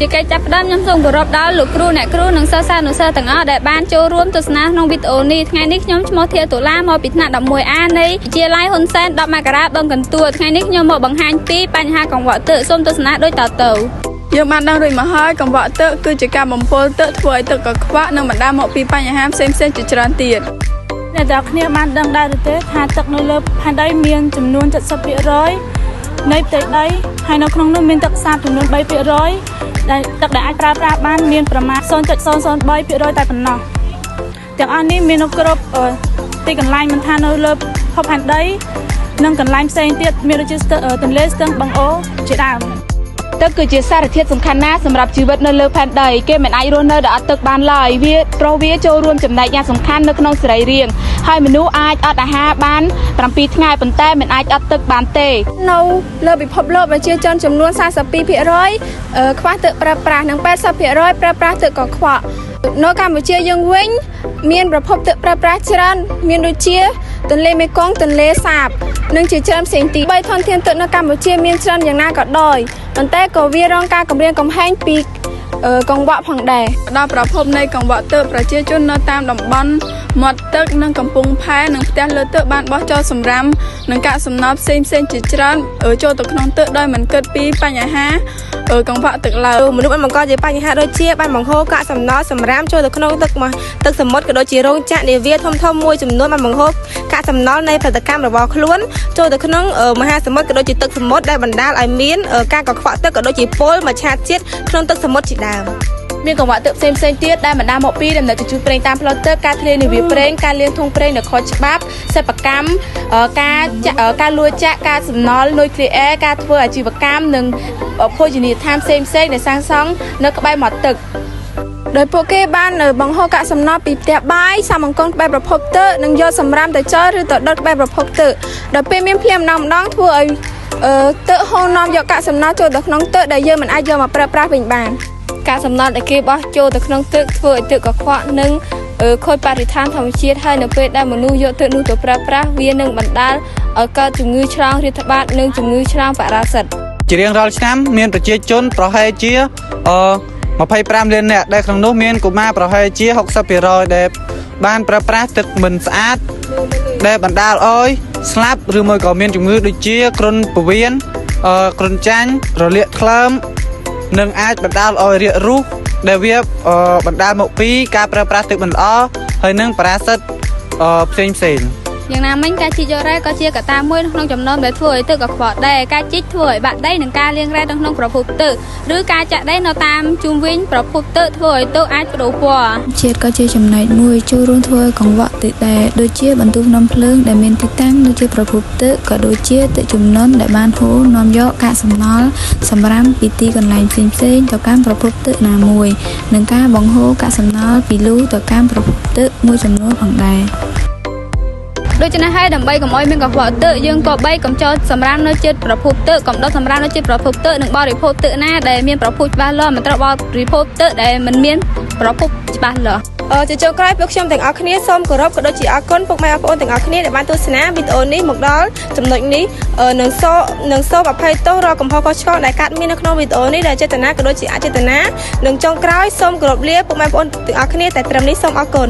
ជាកិច្ចចាប់ផ្ដើមខ្ញុំសូមគោរពដល់លោកគ្រូអ្នកគ្រូនិងសិស្សានុសិស្សទាំងអស់ដែលបានចូលរួមទស្សនាក្នុងវីដេអូនេះថ្ងៃនេះខ្ញុំឈ្មោះធាតុលាមកពីថ្នាក់ 11A នៃវិទ្យាល័យហ៊ុនសែន 10 មករាបឹងកន្ទួតថ្ងៃនេះខ្ញុំមកបង្ហាញពីបញ្ហាកង្វក់ទឹកសូមទស្សនាដូចតទៅយើងបានដឹងរួចមកហើយកង្វក់ទឹកគឺជាការបំពុលទឹកធ្វើឲ្យទឹកកខ្វក់និងបណ្ដាលមកពីបញ្ហាផ្សេងៗជាច្រើនទៀតអ្នកទាំងគ្នាបានដឹងដែរឬទេថាទឹកនៅលើផែនដីមានចំនួន 70% នៃផ្ទៃដីហើយនៅក្នុងនោះមានទឹកសាបចំនួន 3% ដែលទឹកដែលអាចប្រើប្រាស់បានមានប្រមាណ 0.003% តែប៉ុណ្ណោះទាំងអស់នេះមាននៅគ្រប់ទីកន្លែងមិនថានៅលើភពផែនដីនិងកន្លែងផ្សេងទៀតមានដូចជាទន្លេស្ទឹងបឹងអូរជាដើមទឹកគឺជាសារធាតុសំខាន់ណាស់សម្រាប់ជីវិតនៅលើផែនដីគេមិនអាចរស់នៅដោយអត់ទឹកបានឡើយវាចូលរួមចំណែកយ៉ាងសំខាន់នៅក្នុងសរីរាង្គហើយមនុស្សអាចអត់អាហារបាន 7 ថ្ងៃប៉ុន្តែមិនអាចអត់ទឹកបានទេនៅលើពិភពលោកប្រជាជនចំនួន 42% ខ្វះទឹកប្រើប្រាស់និង 80% ប្រើប្រាស់ទឹកកខ្វក់នៅកម្ពុជាយើងវិញមានប្រភពទឹកប្រើប្រាស់ច្រើនមានដូចជាទន្លេមេគង្គទន្លេសាបនិងជាច្រើនផ្សេងទៀតបីធនធានទឹកនៅកម្ពុជាមានច្រើនយ៉ាងណាក៏ដោយប៉ុន្តែក៏វារងការគំរាមកំហែងពីកង្វក់ផងដែរដល់ប្រភពនៃកង្វក់ទឹកប្រជាជននៅតាមតំបន់មាត់ទឹកនិងកំពង់ផែនិងផ្ទះលើទឹកបានបោះចោលសំរាមនិងកាកសំណល់ផ្សេងៗជាច្រើនចូលទៅក្នុងទឹកដោយមិនគិតពីបញ្ហាកង្វក់ទឹកឡើយមនុស្សបានបង្កជាបញ្ហាដូចជាបានបង្ហូរកាកសំណល់សំរាមចូលទៅក្នុងទឹកសមុទ្រក៏ដូចជារោងចក្រនាវាធំៗមួយចំនួនបានបង្ហូរកាកសំណល់នៃផលិតកម្មរបស់ខ្លួនចូលទៅក្នុងមហាសមុទ្រក៏ដូចជាទឹកសមុទ្រដែលបណ្ដាលឲ្យមានការកខ្វក់ទឹកក៏ដូចជាពុលមច្ឆជាតិក្នុងទឹកសមុទ្រជាដើមមានកង្វក់ទឹកផ្សេងៗទៀតដែលបណ្ដាលមកពីដំណើរជញ្ជូនប្រេងតាមផ្លូវទឹកការធ្លាយនាវាប្រេងការលាងធុងប្រេងនៅខុសច្បាប់សិប្បកម្មការលួចចាក់ការសំណល់នុយក្លេអ៊ែរការធ្វើអាជីវកម្មនិងភោជនីយដ្ឋានផ្សេងៗដែលសាងសង់នៅក្បែរមាត់ទឹកដោយពួកគេបានបង្ហូរកាកសំណល់ពីផ្ទះបាយសាមង្គមក្បែរប្រភពទឹកនិងយកសម្រាមទៅចោលឬទៅដុតក្បែរប្រភពទឹកដល់ពេលមានភ្លៀងម្ដងធ្វើឲ្យទឹកហូរនាំយកកាកសំណល់ចូលទៅក្នុងទឹកដែលយើងមិនអាចយកមកប្រើប្រាស់វិញបានកាកសំណល់ដែលគេបោះចូលទៅក្នុងទឹកធ្វើឲ្យទឹកកខ្វក់និងខូចបរិស្ថានធម្មជាតិហើយនៅពេលដែលមនុស្សយកទឹកនោះទៅប្រើប្រាស់វានឹងបណ្ដាលឲ្យកើតជំងឺឆ្លងរាតត្បាតនិងជំងឺឆ្លងប៉ារ៉ាស៊ីតជារៀងរាល់ឆ្នាំមានប្រជាជនប្រហែលជា25 លាននាក់ដែលក្នុងនោះមានកុមារប្រហែលជា 60% ដែលបានប្រើប្រាស់ទឹកមិនស្អាតដែលបណ្ដាលឲ្យស្លាប់ឬមួយក៏មានជំងឺដូចជាគ្រុនពោះវៀនគ្រុនចាញ់រលាកថ្លើមនិងអាចបណ្ដាលឲ្យរាគរូសដែលវាបណ្ដាលមកពីការប្រើប្រាស់ទឹកមិនល្អហើយនិងប៉ារ៉ាស៊ីតផ្សេងយ៉ាងណាមិញការជីកយករ៉ែក៏ជាកត្តាមួយក្នុងចំណោមដែលធ្វើឲ្យទឹកកខ្វក់ដែរការជីកធ្វើឲ្យបាក់ដីនិងការលាងរ៉ែនៅក្នុងប្រភពទឹកឬការចាក់ដីនៅតាមជុំវិញប្រភពទឹកធ្វើឲ្យទឹកអាចប្ដូរពណ៌ជាតិក៏ជាចំណែកមួយចូលរួមធ្វើឲ្យកង្វក់ទឹកដែរដូចជាបន្ទុកនាំភ្លើងដែលមានទីតាំងនៅជាប្រភពទឹកក៏ដូចជាទឹកជំនន់ដែលបានហូរនាំយកកាកសំណល់សម្រាមពីទីកន្លែងផ្សេងៗទៅកាន់ប្រភពទឹកណាមួយនិងការបង្ហូរកាកសំណល់ពីលូទៅកាន់ប្រភពទឹកមួយចំនួនផងដែរដូច្នេះហើយដើម្បីកុំឲ្យមានកង្វក់ទឹកយើងក៏បីកុំចោលសម្រាមនៅជិតប្រភពទឹកកុំដុតសម្រាមនៅជិតប្រភពទឹកនិងបរិភោគទឹកណាដែលមានប្រភពច្បាស់លាស់មិនត្រូវបរិភោគទឹកដែលមិនមានប្រភពច្បាស់លាស់ជាចុងក្រោយពួកខ្ញុំទាំងអស់គ្នាសូមគោរពក៏ដូចជាអរគុណពុកម៉ែបងប្អូនទាំងអស់គ្នាដែលបានទស្សនាវីដេអូនេះមកដល់ចំណុចនេះនឹងសូមអភ័យទោសរាល់កំហុសខុសឆ្គងដែលកើតមាននៅក្នុងវីដេអូនេះដែលចេតនាក៏ដូចជាអចេតនានិងចុងក្រោយសូមគោរពលាពុកម៉ែបងប្អូនទាំងអស់គ្នាតែត្រឹមនេះសូមអរគុណ